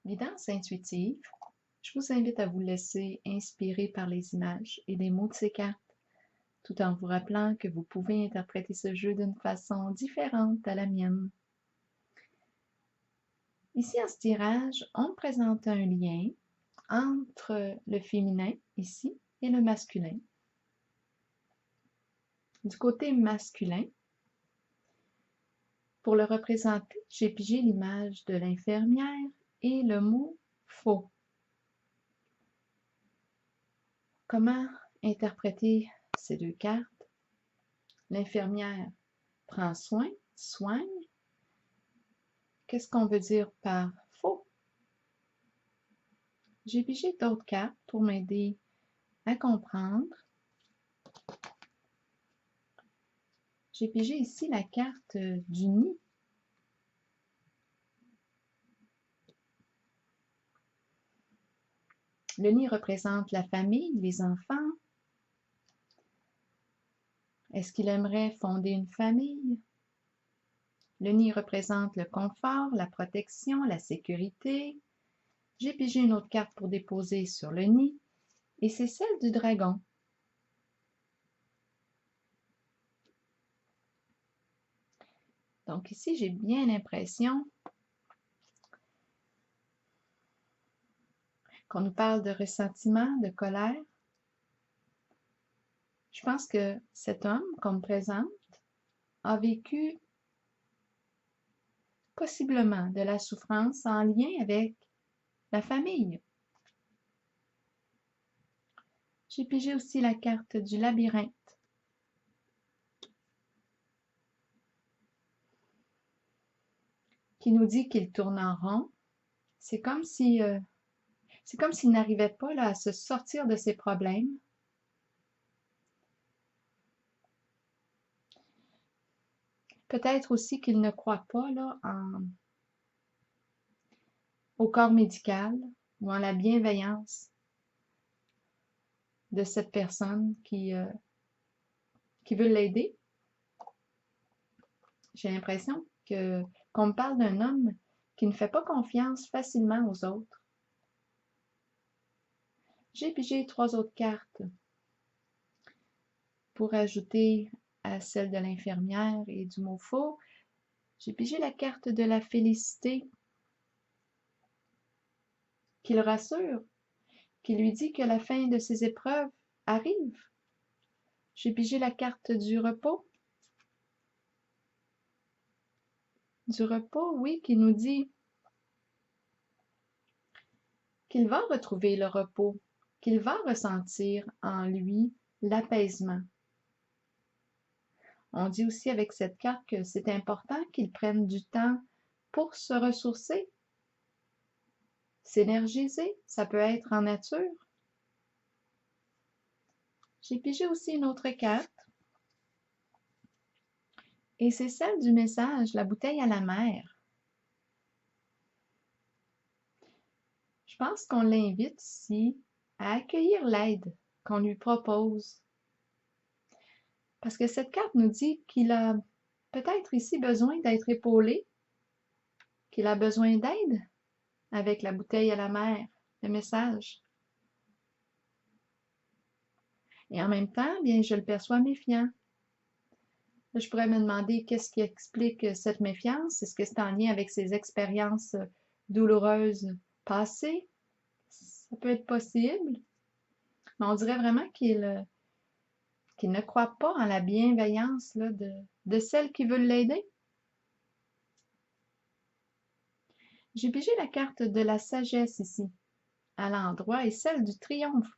Guidance intuitive, je vous invite à vous laisser inspirer par les images et les mots de ces cartes, tout en vous rappelant que vous pouvez interpréter ce jeu d'une façon différente à la mienne. Ici, en ce tirage, on présente un lien entre le féminin, ici, et le masculin. Du côté masculin, pour le représenter, j'ai pigé l'image de l'infirmière et le mot « faux ». Comment interpréter ces deux cartes? L'infirmière prend soin, soigne. Qu'est-ce qu'on veut dire par faux? J'ai pigé d'autres cartes pour m'aider à comprendre. J'ai pigé ici la carte du nid. Le nid représente la famille, les enfants. Est-ce qu'il aimerait fonder une famille? Le nid représente le confort, la protection, la sécurité. J'ai pigé une autre carte pour déposer sur le nid, et c'est celle du dragon. Donc ici, j'ai bien l'impression qu'on nous parle de ressentiment, de colère. Je pense que cet homme qu'on me présente a vécu possiblement de la souffrance en lien avec la famille. J'ai pigé aussi la carte du labyrinthe. Qui nous dit qu'il tourne en rond. C'est comme s'il n'arrivait pas là, à se sortir de ses problèmes. Peut-être aussi qu'il ne croit pas là, au corps médical ou en la bienveillance de cette personne qui veut l'aider. J'ai l'impression qu'on me parle d'un homme qui ne fait pas confiance facilement aux autres. J'ai pigé 3 autres cartes pour ajouter à celle de l'infirmière et du mot faux. J'ai pigé la carte de la félicité qui le rassure, qui lui dit que la fin de ses épreuves arrive. J'ai pigé la carte du repos. Du repos, oui, qui nous dit qu'il va retrouver le repos, qu'il va ressentir en lui l'apaisement. On dit aussi avec cette carte que c'est important qu'il prenne du temps pour se ressourcer, s'énergiser, ça peut être en nature. J'ai pigé aussi une autre carte, et c'est celle du message, la bouteille à la mer. Je pense qu'on l'invite ici à accueillir l'aide qu'on lui propose. Parce que cette carte nous dit qu'il a peut-être ici besoin d'être épaulé, qu'il a besoin d'aide avec la bouteille à la mer, le message. Et en même temps, bien, je le perçois méfiant. Là, je pourrais me demander qu'est-ce qui explique cette méfiance? Est-ce que c'est en lien avec ses expériences douloureuses passées? Ça peut être possible. Mais on dirait vraiment qu'il ne croit pas en la bienveillance là, de celle qui veut l'aider. J'ai pigé la carte de la sagesse ici, à l'endroit, et celle du triomphe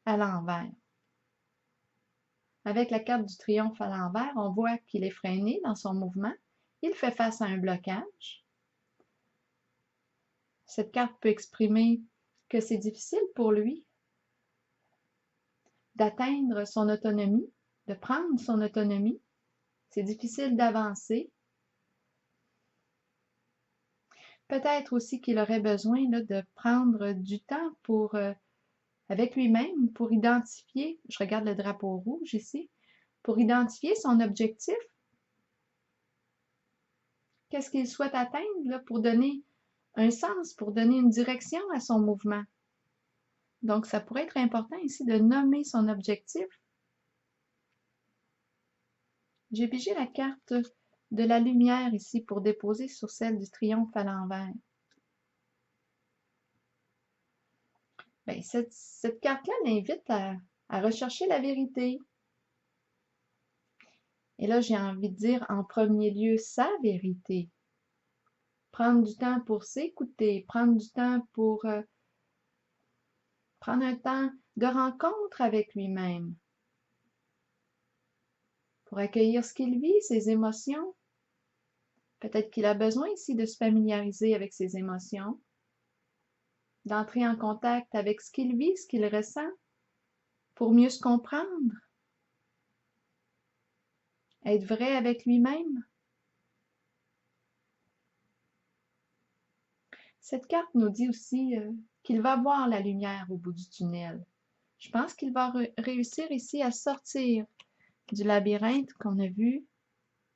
à l'envers. Avec la carte du triomphe à l'envers, on voit qu'il est freiné dans son mouvement. Il fait face à un blocage. Cette carte peut exprimer que c'est difficile pour lui d'atteindre son autonomie, de prendre son autonomie. C'est difficile d'avancer. Peut-être aussi qu'il aurait besoin là, de prendre du temps pour, avec lui-même pour identifier, je regarde le drapeau rouge ici, pour identifier son objectif. Qu'est-ce qu'il souhaite atteindre là, pour donner un sens, pour donner une direction à son mouvement. Donc, ça pourrait être important ici de nommer son objectif. J'ai pigé la carte de la lumière ici pour déposer sur celle du triomphe à l'envers. Bien, cette carte-là l'invite à rechercher la vérité. Et là, j'ai envie de dire en premier lieu sa vérité. Prendre du temps pour s'écouter, prendre du temps pour prendre un temps de rencontre avec lui-même, pour accueillir ce qu'il vit, ses émotions. Peut-être qu'il a besoin ici de se familiariser avec ses émotions, d'entrer en contact avec ce qu'il vit, ce qu'il ressent, pour mieux se comprendre, être vrai avec lui-même. Cette carte nous dit aussi qu'il va voir la lumière au bout du tunnel. Je pense qu'il va réussir ici à sortir du labyrinthe qu'on a vu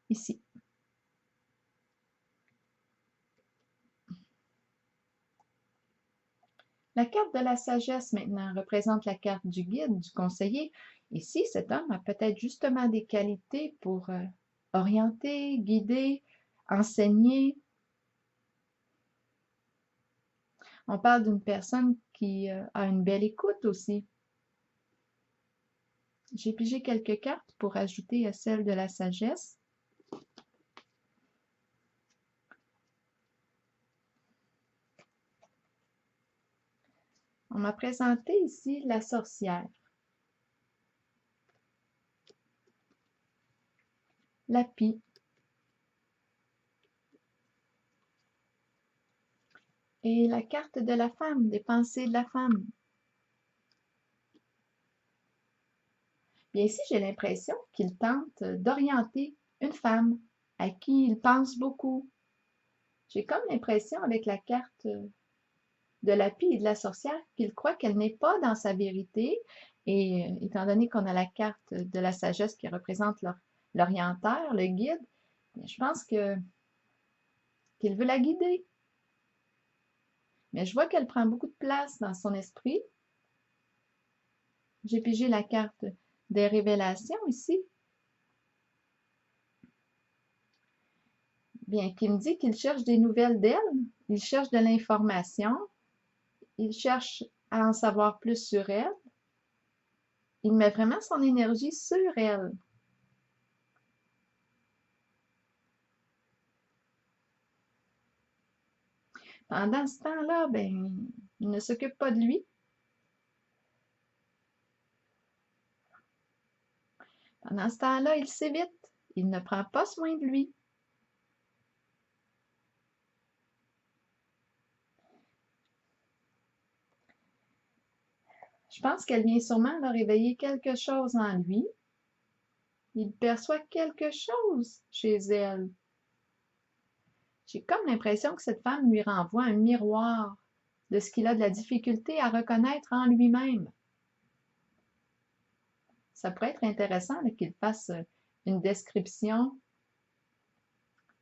ici. La carte de la sagesse maintenant représente la carte du guide, du conseiller. Ici, cet homme a peut-être justement des qualités pour orienter, guider, enseigner. On parle d'une personne qui a une belle écoute aussi. J'ai pigé quelques cartes pour ajouter à celle de la sagesse. On m'a présenté ici la sorcière, la pie et la carte de la femme, des pensées de la femme. Bien ici, j'ai l'impression qu'il tente d'orienter une femme à qui il pense beaucoup. J'ai comme l'impression avec la carte de la pie et de la sorcière qu'il croit qu'elle n'est pas dans sa vérité. Et étant donné qu'on a la carte de la sagesse qui représente l'orienteur, le guide, je pense qu'il veut la guider. Mais je vois qu'elle prend beaucoup de place dans son esprit. J'ai pigé la carte des révélations ici. Bien, qui me dit qu'il cherche des nouvelles d'elle, il cherche de l'information, il cherche à en savoir plus sur elle. Il met vraiment son énergie sur elle. Pendant ce temps-là, ben, il ne s'occupe pas de lui. Pendant ce temps-là, il s'évite. Il ne prend pas soin de lui. Je pense qu'elle vient sûrement de réveiller quelque chose en lui. Il perçoit quelque chose chez elle. J'ai comme l'impression que cette femme lui renvoie un miroir de ce qu'il a de la difficulté à reconnaître en lui-même. Ça pourrait être intéressant qu'il fasse une description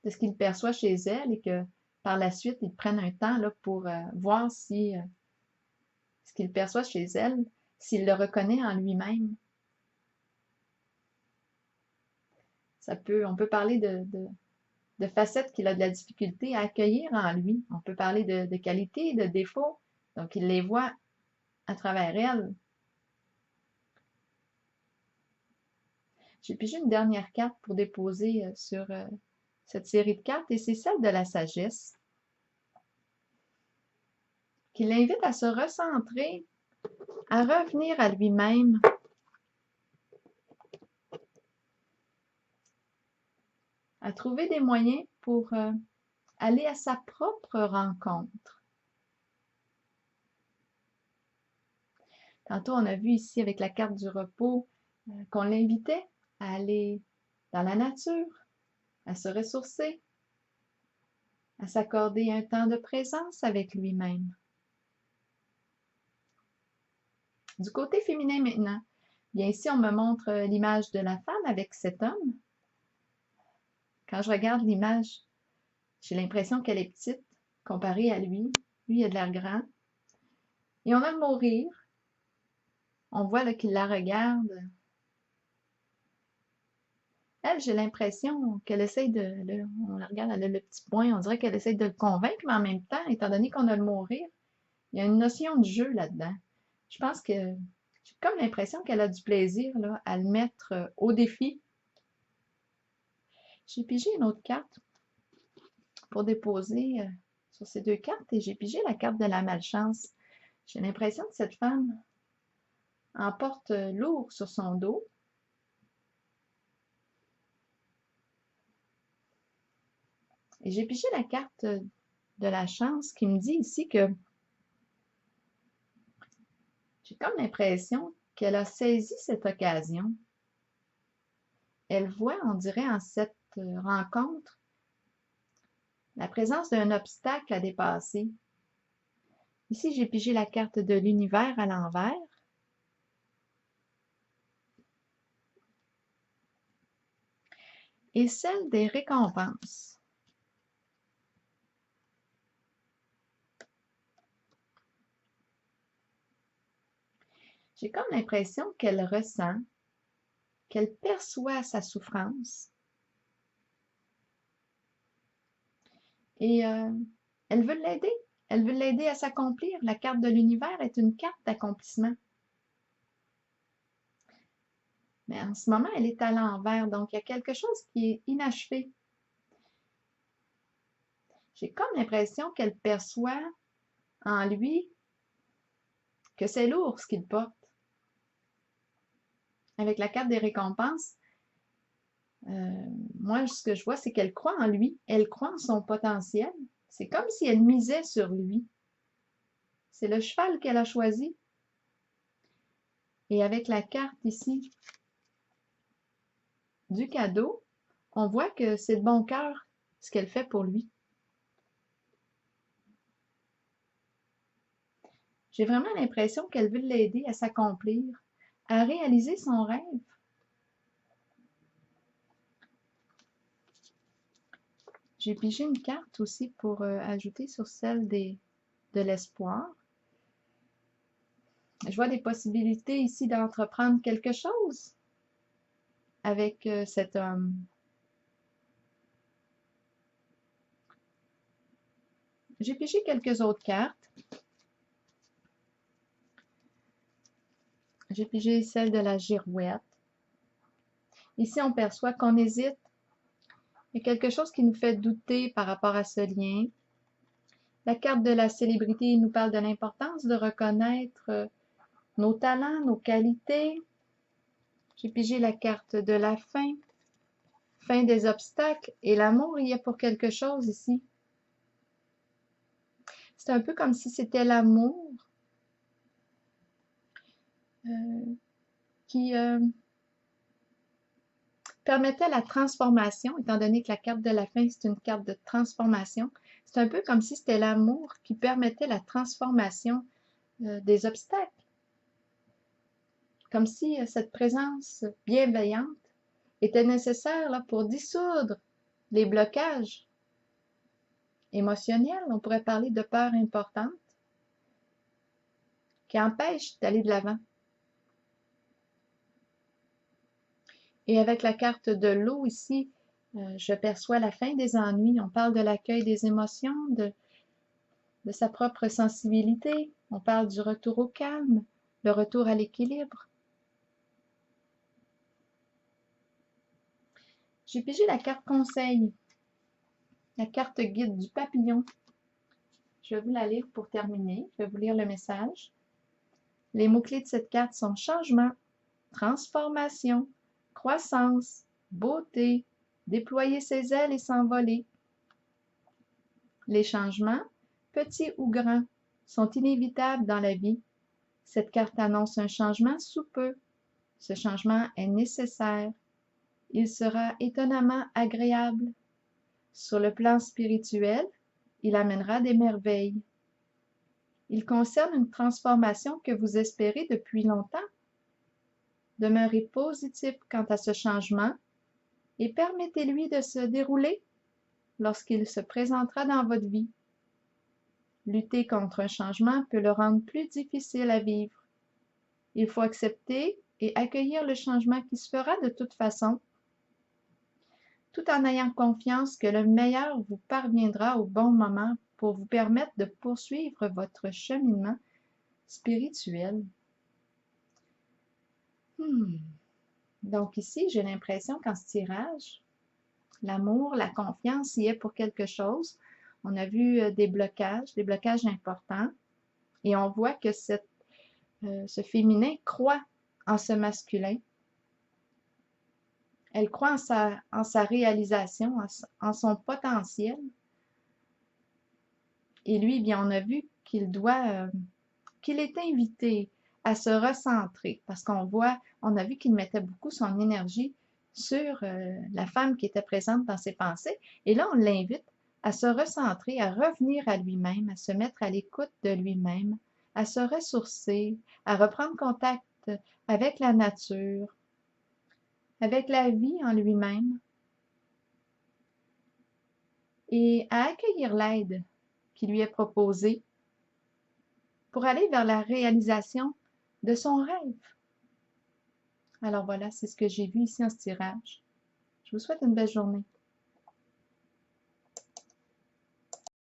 de ce qu'il perçoit chez elle et que par la suite, il prenne un temps là, pour voir si ce qu'il perçoit chez elle, s'il le reconnaît en lui-même. On peut parler de facettes qu'il a de la difficulté à accueillir en lui. On peut parler de qualités, de défauts. Donc, il les voit à travers elle. J'ai pigé une dernière carte pour déposer sur cette série de cartes et c'est celle de la sagesse qui l'invite à se recentrer, à revenir à lui-même, à trouver des moyens pour aller à sa propre rencontre. Tantôt, on a vu ici avec la carte du repos qu'on l'invitait à aller dans la nature, à se ressourcer, à s'accorder un temps de présence avec lui-même. Du côté féminin maintenant, bien ici on me montre l'image de la femme avec cet homme. Quand je regarde l'image, j'ai l'impression qu'elle est petite. comparé à lui. Lui, il a de l'air grand. Et on a le mot rire. On voit qu'il la regarde. Elle, j'ai l'impression qu'elle essaye on la regarde, elle a le petit point, on dirait qu'elle essaye de le convaincre, mais en même temps, étant donné qu'on a le mot rire, il y a une notion de jeu là-dedans. Je pense que j'ai comme l'impression qu'elle a du plaisir là, à le mettre au défi. J'ai pigé une autre carte pour déposer sur ces deux cartes et j'ai pigé la carte de la malchance. J'ai l'impression que cette femme en porte lourd sur son dos. Et j'ai pigé la carte de la chance qui me dit ici que j'ai comme l'impression qu'elle a saisi cette occasion. Elle voit, on dirait, en cette rencontre, la présence d'un obstacle à dépasser. Ici, j'ai pigé la carte de l'univers à l'envers. Et celle des récompenses. J'ai comme l'impression qu'elle ressent, qu'elle perçoit sa souffrance. Et elle veut l'aider. Elle veut l'aider à s'accomplir. La carte de l'univers est une carte d'accomplissement. Mais en ce moment, elle est à l'envers, donc il y a quelque chose qui est inachevé. J'ai comme l'impression qu'elle perçoit en lui que c'est lourd ce qu'il porte. Avec la carte des récompenses, moi, ce que je vois, c'est qu'elle croit en lui, elle croit en son potentiel. C'est comme si elle misait sur lui. C'est le cheval qu'elle a choisi. Et avec la carte ici du cadeau, on voit que c'est de bon cœur ce qu'elle fait pour lui. J'ai vraiment l'impression qu'elle veut l'aider à s'accomplir, à réaliser son rêve. J'ai pigé une carte aussi pour ajouter sur celle de l'espoir. Je vois des possibilités ici d'entreprendre quelque chose avec cet homme. J'ai pigé quelques autres cartes. J'ai pigé celle de la girouette. Ici, on perçoit qu'on hésite. Il y a quelque chose qui nous fait douter par rapport à ce lien. La carte de la célébrité nous parle de l'importance de reconnaître nos talents, nos qualités. J'ai pigé la carte de la fin, fin des obstacles. Et l'amour, il y a pour quelque chose ici. C'est un peu comme si c'était l'amour qui permettait la transformation, étant donné que la carte de la fin, c'est une carte de transformation. C'est un peu comme si c'était l'amour qui permettait la transformation des obstacles. Comme si cette présence bienveillante était nécessaire là, pour dissoudre les blocages émotionnels. On pourrait parler de peurs importantes qui empêchent d'aller de l'avant. Et avec la carte de l'eau ici, je perçois la fin des ennuis. On parle de l'accueil des émotions, de sa propre sensibilité. On parle du retour au calme, le retour à l'équilibre. J'ai pigé la carte conseil, la carte guide du papillon. Je vais vous la lire pour terminer. Je vais vous lire le message. Les mots-clés de cette carte sont changement, transformation, croissance, beauté, déployer ses ailes et s'envoler. Les changements, petits ou grands, sont inévitables dans la vie. Cette carte annonce un changement sous peu. Ce changement est nécessaire. Il sera étonnamment agréable. Sur le plan spirituel, il amènera des merveilles. Il concerne une transformation que vous espérez depuis longtemps. Demeurez positif quant à ce changement et permettez-lui de se dérouler lorsqu'il se présentera dans votre vie. Lutter contre un changement peut le rendre plus difficile à vivre. Il faut accepter et accueillir le changement qui se fera de toute façon, tout en ayant confiance que le meilleur vous parviendra au bon moment pour vous permettre de poursuivre votre cheminement spirituel. Donc ici, j'ai l'impression qu'en ce tirage, l'amour, la confiance y est pour quelque chose. On a vu des blocages importants, et on voit que ce féminin croit en ce masculin. Elle croit en sa réalisation, en son potentiel. Et lui, bien, on a vu qu'il est invité à se recentrer, parce on a vu qu'il mettait beaucoup son énergie sur la femme qui était présente dans ses pensées. Et là, on l'invite à se recentrer, à revenir à lui-même, à se mettre à l'écoute de lui-même, à se ressourcer, à reprendre contact avec la nature, avec la vie en lui-même, et à accueillir l'aide qui lui est proposée pour aller vers la réalisation de son rêve. Alors voilà, c'est ce que j'ai vu ici en ce tirage. Je vous souhaite une belle journée.